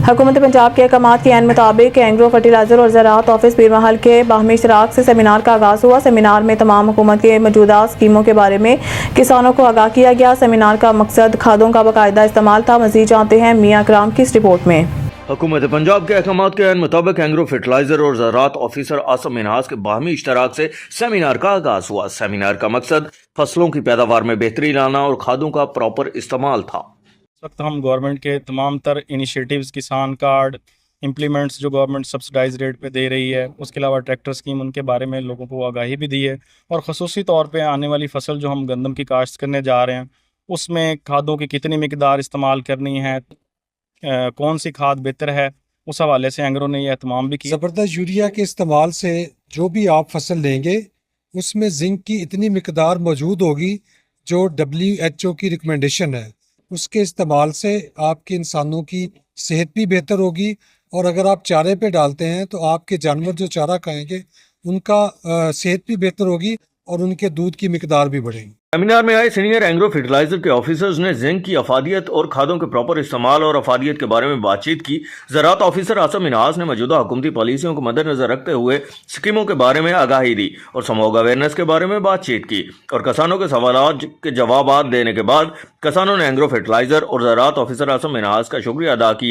हुकूमत पंजाब के अहकामात के ऐन मुताबिक एंग्रो फर्टिलाइजर और ज़राअत ऑफिस पीर महल के बाहमी इश्तराक से सेमिनार का आगाज़ हुआ। सेमिनार में तमाम हुकूमत के मौजूदा स्कीमों के बारे में किसानों को आगाह किया गया। सेमिनार का मकसद खादों का बाकायदा इस्तेमाल था। मज़ीद जानते हैं मियां इकराम की इस रिपोर्ट में। हुकूमत पंजाब के अहकामात के ऐन मुताबिक एंग्रो फर्टिलाइजर और ज़राअत ऑफिसर आसम मिन्हास के बाहमी इश्तराक से सेमिनार का आगाज़ हुआ। सेमिनार का मकसद फसलों की पैदावार में बेहतरी लाना और खादों का प्रॉपर इस्तेमाल था। इस वक्त हम गवर्नमेंट के तमाम तर इनिशिएटिव्स, किसान कार्ड, इम्प्लीमेंट्स जो गवर्नमेंट सब्सिडाइज रेट पे दे रही है, उसके अलावा ट्रैक्टर स्कीम, उनके बारे में लोगों को आगाही भी दी है। और ख़ुसूसी तौर पे आने वाली फसल जो हम गंदम की काश्त करने जा रहे हैं, उसमें खादों की कितनी मिकदार इस्तेमाल करनी है, कौन सी खाद बेहतर है, उस हवाले से एंग्रो ने यह एहतमाम भी किया। ज़बरदस्त यूरिया के इस्तेमाल से जो भी आप फसल लेंगे उसमें जिंक की इतनी मिकदार मौजूद होगी जो WHO की रिकमेंडेशन है। उसके इस्तेमाल से आपके इंसानों की सेहत भी बेहतर होगी, और अगर आप चारे पे डालते हैं तो आपके जानवर जो चारा खाएंगे उनका सेहत भी बेहतर होगी और उनके दूध की मिकदार भी बढ़ेगी। सेमिनार में आए सीनियर एंग्रो फर्टिलाइजर के ऑफिसर्स ने जिंक की अफादियत और खादों के प्रॉपर इस्तेमाल और अफादियत के बारे में बातचीत की। ज़राअत ऑफिसर आसम मिन्हास ने मौजूदा हुकूमती पॉलिसियों को मद्देनजर रखते हुए स्कीमों के बारे में आगाही दी और स्मॉग अवेयरनेस के बारे में बातचीत की। और किसानों के सवालों के जवाब देने के बाद किसानों ने एंग्रो फर्टिलाइजर और ज़राअत ऑफिसर आसम मिन्हास का शुक्रिया अदा किया।